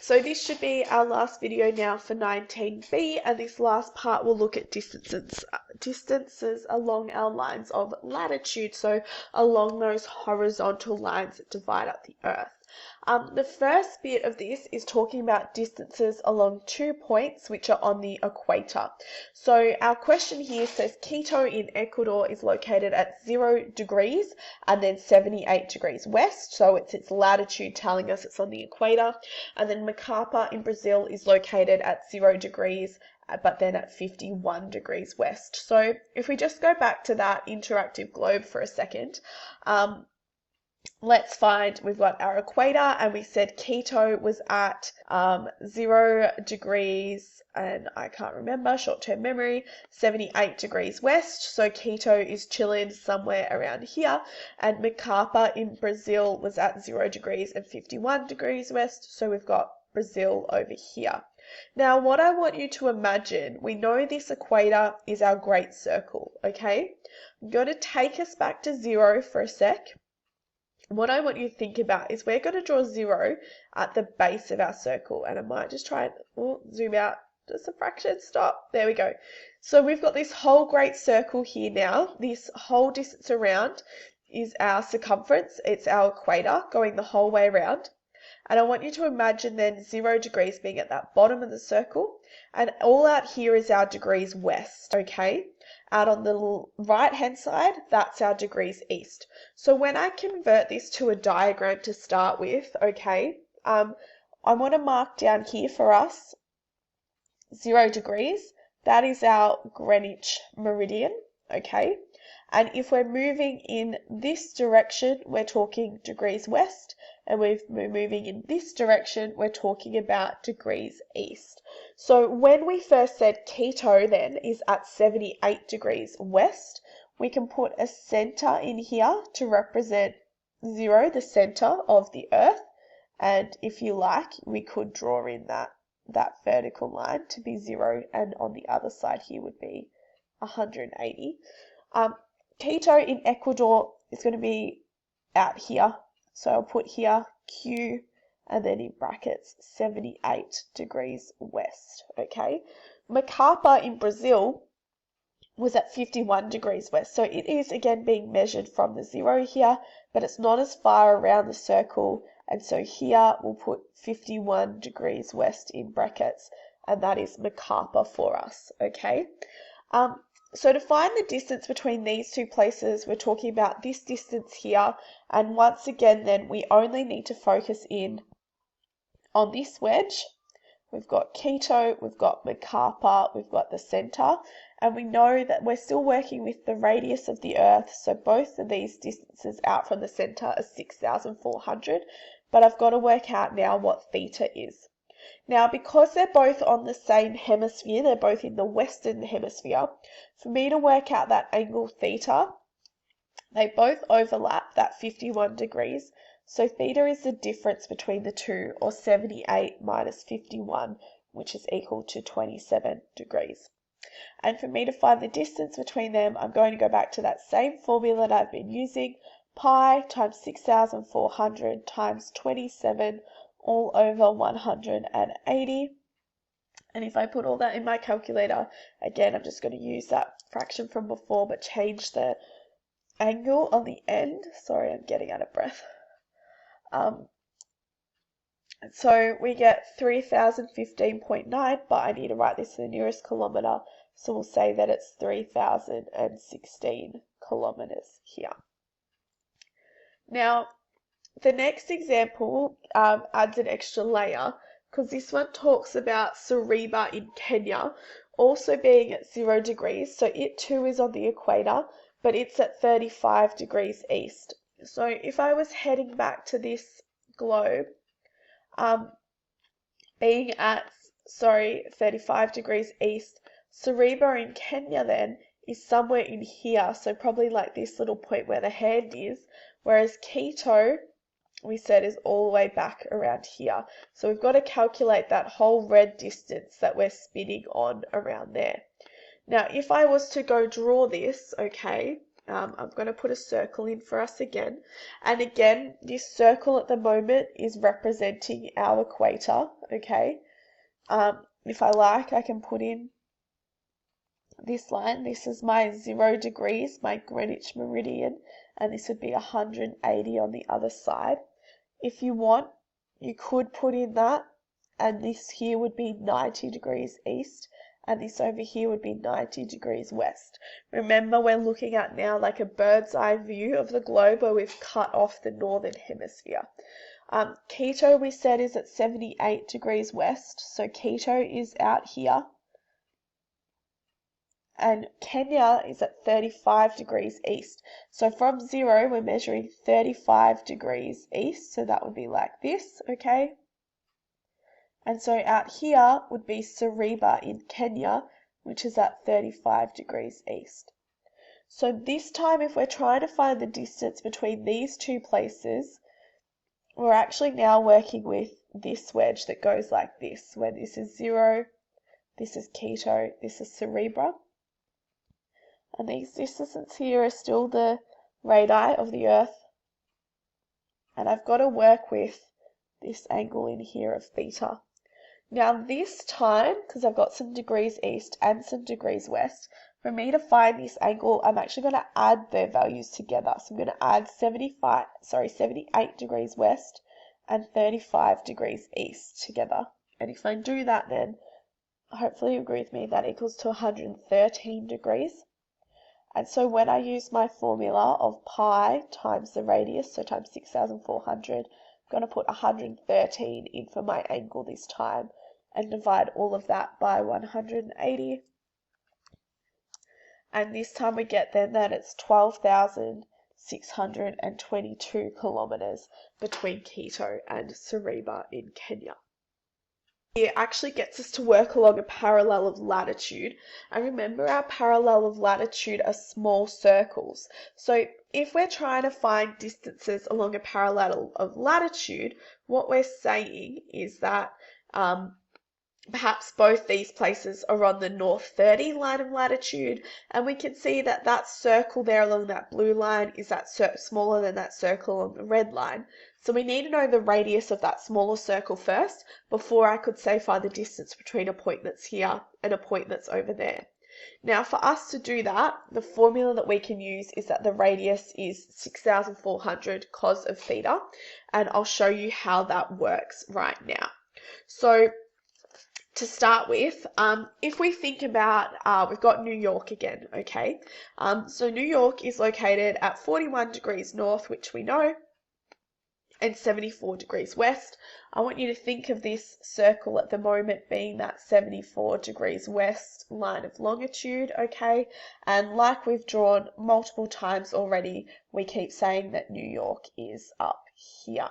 So this should be our last video now for 19B, and this last part will look at distances along our lines of latitude, so along those horizontal lines that divide up the Earth. The first bit of this is talking about distances along 2 points which are on the equator. So our question here says Quito in Ecuador is located at 0 degrees and then 78 degrees west, so it's its latitude telling us it's on the equator. And then Macapa in Brazil is located at 0 degrees but then at 51 degrees west. So if we just go back to that interactive globe for a second, let's find, we've got our equator, and we said Quito was at 0 degrees, and I can't remember, short-term memory, 78 degrees west, so Quito is chilling somewhere around here, and Macapa in Brazil was at 0 degrees and 51 degrees west, so we've got Brazil over here. Now, what I want you to imagine, we know this equator is our great circle, okay? I'm going to take us back to 0 for a sec. What I want you to think about is we're going to draw 0 at the base of our circle, and I might just try and zoom out just a fraction, stop, there we go. So we've got this whole great circle here now. This whole distance around is our circumference, it's our equator going the whole way around. And I want you to imagine then 0 degrees being at that bottom of the circle, and all out here is our degrees west, okay? Out on the right hand side, that's our degrees east. So when I convert this to a diagram to start with, okay, I want to mark down here for us 0 degrees. That is our Greenwich meridian, okay? And if we're moving in this direction, we're talking degrees west, and we're moving in this direction, we're talking about degrees east. So when we first said Quito then is at 78 degrees west, we can put a center in here to represent 0, the center of the Earth. And if you like, we could draw in that vertical line to be 0, and on the other side here would be 180. Quito in Ecuador is going to be out here. So I'll put here Q and then in brackets 78 degrees west, okay? Macapa in Brazil was at 51 degrees west. So it is again being measured from the 0 here, but it's not as far around the circle. And so here we'll put 51 degrees west in brackets, and that is Macapa for us, okay? So to find the distance between these two places, we're talking about this distance here. And once again, then we only need to focus in on this wedge. We've got Quito, we've got Macapa, we've got the center. And we know that we're still working with the radius of the Earth. So both of these distances out from the center are 6,400. But I've got to work out now what theta is. Now, because they're both on the same hemisphere, they're both in the western hemisphere, for me to work out that angle theta, they both overlap that 51 degrees. So theta is the difference between the two, or 78 minus 51, which is equal to 27 degrees. And for me to find the distance between them, I'm going to go back to that same formula that I've been using, pi times 6,400 times 27 all over 180. And if I put all that in my calculator, again, I'm just going to use that fraction from before, but change the angle on the end. Sorry, I'm getting out of breath. So we get 3015.9, but I need to write this in the nearest kilometer. So we'll say that it's 3016 kilometers here. Now, the next example adds an extra layer, because this one talks about Sariba in Kenya also being at 0 degrees. So it too is on the equator, but it's at 35 degrees east. So if I was heading back to this globe, being at, 35 degrees east, Sariba in Kenya then is somewhere in here. So probably like this little point where the hand is, whereas Quito, we said, is all the way back around here. So we've got to calculate that whole red distance that we're spinning on around there. Now, if I was to go draw this, okay, I'm going to put a circle in for us again. And again, this circle at the moment is representing our equator, okay? If I like, I can put in this line. This is my 0 degrees, my Greenwich meridian, and this would be 180 on the other side. If you want, you could put in that, and this here would be 90 degrees east, and this over here would be 90 degrees west. Remember, we're looking at now like a bird's eye view of the globe where we've cut off the northern hemisphere. Quito, we said, is at 78 degrees west, so Quito is out here. And Kenya is at 35 degrees east. So from 0, we're measuring 35 degrees east, so that would be like this, okay? And so out here would be Sariba in Kenya, which is at 35 degrees east. So this time, if we're trying to find the distance between these two places, we're actually now working with this wedge that goes like this, where this is 0, this is Quito, this is Sariba. And these distances here are still the radii of the Earth. And I've got to work with this angle in here of theta. Now this time, because I've got some degrees east and some degrees west, for me to find this angle, I'm actually going to add their values together. So I'm going to add 78 degrees west and 35 degrees east together. And if I do that, then hopefully you agree with me, that equals to 113 degrees. And so when I use my formula of pi times the radius, so times 6,400, I'm going to put 113 in for my angle this time and divide all of that by 180. And this time we get then that it's 12,622 kilometers between Quito and Sariba in Kenya. It actually gets us to work along a parallel of latitude. And remember, our parallel of latitude are small circles. So if we're trying to find distances along a parallel of latitude, what we're saying is that perhaps both these places are on the north 30 line of latitude, and we can see that that circle there along that blue line is that smaller than that circle on the red line. So we need to know the radius of that smaller circle first before I could say find the distance between a point that's here and a point that's over there. Now for us to do that, the formula that we can use is that the radius is 6,400 cos of theta, and I'll show you how that works right now. So to start with, if we think about, we've got New York again, okay? So New York is located at 41 degrees north, which we know, and 74 degrees west. I want you to think of this circle at the moment being that 74 degrees west line of longitude, okay? And like we've drawn multiple times already, we keep saying that New York is up here.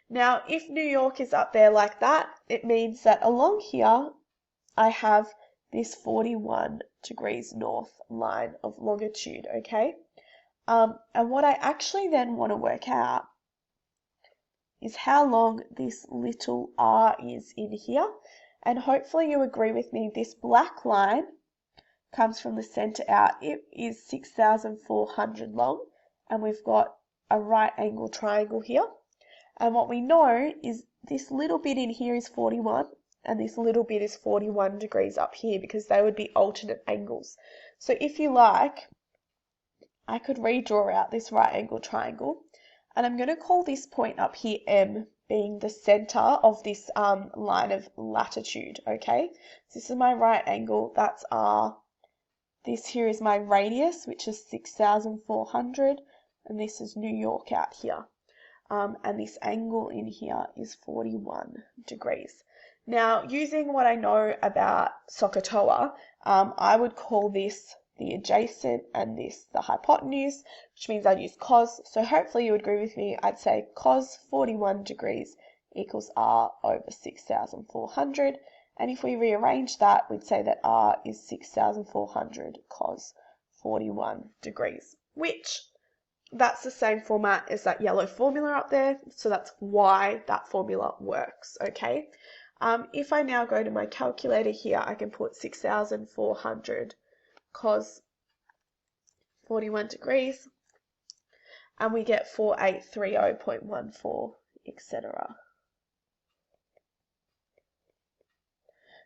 Now, if New York is up there like that, it means that along here, I have this 41 degrees north line of longitude, okay? And what I actually then want to work out is how long this little r is in here. And hopefully you agree with me, this black line comes from the center out. It is 6,400 long, and we've got a right angle triangle here. And what we know is this little bit in here is 41, and this little bit is 41 degrees up here, because they would be alternate angles. So if you like, I could redraw out this right angle triangle, and I'm going to call this point up here M, being the center of this line of latitude, okay? So this is my right angle, that's R. This here is my radius, which is 6,400, and this is New York out here. And this angle in here is 41 degrees. Now, using what I know about SOHCAHTOA, I would call this the adjacent and this the hypotenuse, which means I'd use cos. So hopefully you would agree with me. I'd say cos 41 degrees equals r over 6,400. And if we rearrange that, we'd say that r is 6,400 cos 41 degrees, which that's the same format as that yellow formula up there, so that's why that formula works, okay? If I now go to my calculator here, I can put 6,400 cos 41 degrees, and we get 4830.14, etc.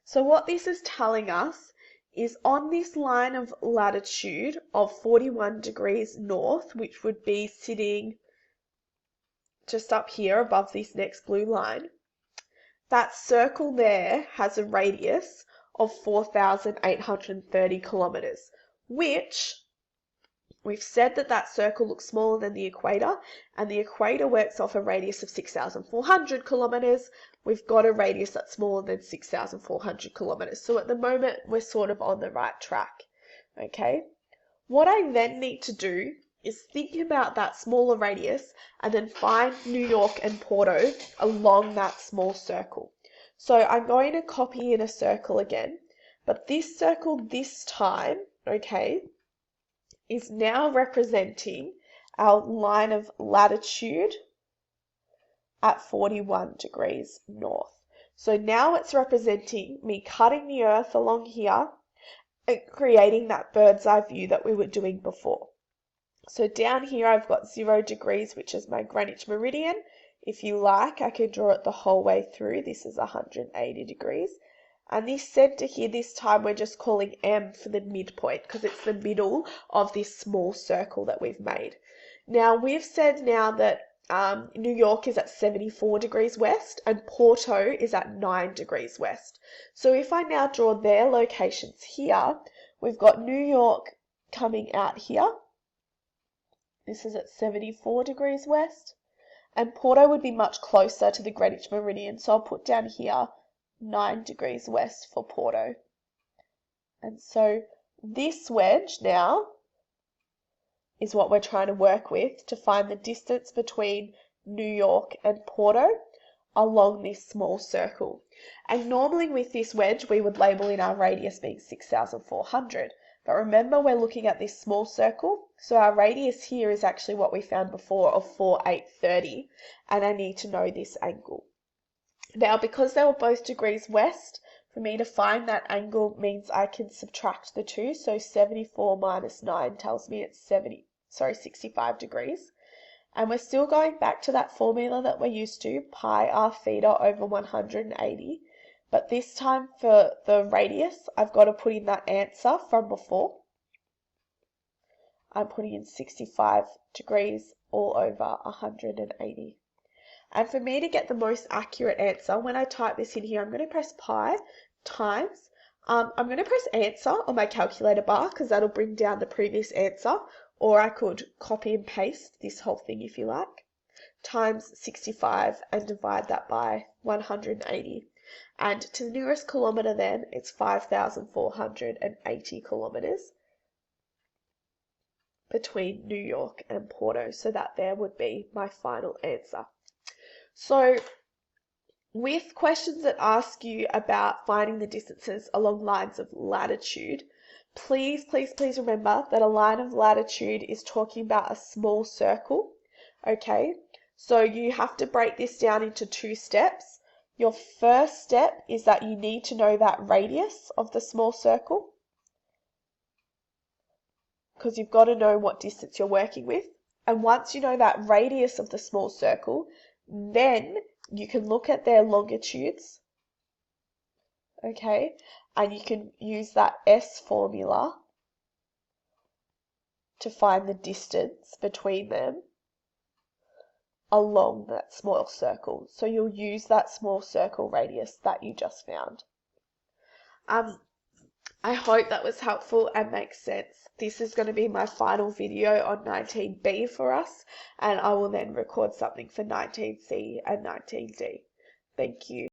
So what this is telling us is on this line of latitude of 41 degrees north, which would be sitting just up here above this next blue line, that circle there has a radius of 4,830 kilometers, which we've said that that circle looks smaller than the equator, and the equator works off a radius of 6,400 kilometers. We've got a radius that's smaller than 6,400 kilometers. So at the moment, we're sort of on the right track. Okay. What I then need to do is think about that smaller radius and then find New York and Porto along that small circle. So I'm going to copy in a circle again, but this circle this time, okay, is now representing our line of latitude at 41 degrees north. So now it's representing me cutting the earth along here and creating that bird's eye view that we were doing before. So down here I've got 0 degrees, which is my Greenwich meridian. If you like, I can draw it the whole way through. This is 180 degrees. And this center here, this time we're just calling M for the midpoint because it's the middle of this small circle that we've made. Now we've said now that New York is at 74 degrees west and Porto is at 9 degrees west. So if I now draw their locations here, we've got New York coming out here. This is at 74 degrees west. And Porto would be much closer to the Greenwich meridian. So I'll put down here 9 degrees west for Porto. And so this wedge now is what we're trying to work with to find the distance between New York and Porto along this small circle. And normally with this wedge, we would label in our radius being 6,400. But remember, we're looking at this small circle. So our radius here is actually what we found before of 4,830. And I need to know this angle. Now, because they were both degrees west, for me to find that angle means I can subtract the two. So 74 minus 9 tells me it's 65 degrees. And we're still going back to that formula that we're used to, pi r theta over 180. But this time for the radius, I've got to put in that answer from before. I'm putting in 65 degrees all over 180. And for me to get the most accurate answer, when I type this in here, I'm going to press pi times. I'm going to press answer on my calculator bar because that'll bring down the previous answer. Or I could copy and paste this whole thing if you like. Times 65 and divide that by 180. And to the nearest kilometre then, it's 5,480 kilometres between New York and Porto. So that there would be my final answer. So with questions that ask you about finding the distances along lines of latitude, please remember that a line of latitude is talking about a small circle, okay? So you have to break this down into 2 steps. Your first step is that you need to know that radius of the small circle because you've got to know what distance you're working with. And once you know that radius of the small circle, then you can look at their longitudes, okay, and you can use that S formula to find the distance between them along that small circle. So you'll use that small circle radius that you just found. I hope that was helpful and makes sense. This is going to be my final video on 19B for us, and I will then record something for 19C and 19D. Thank you.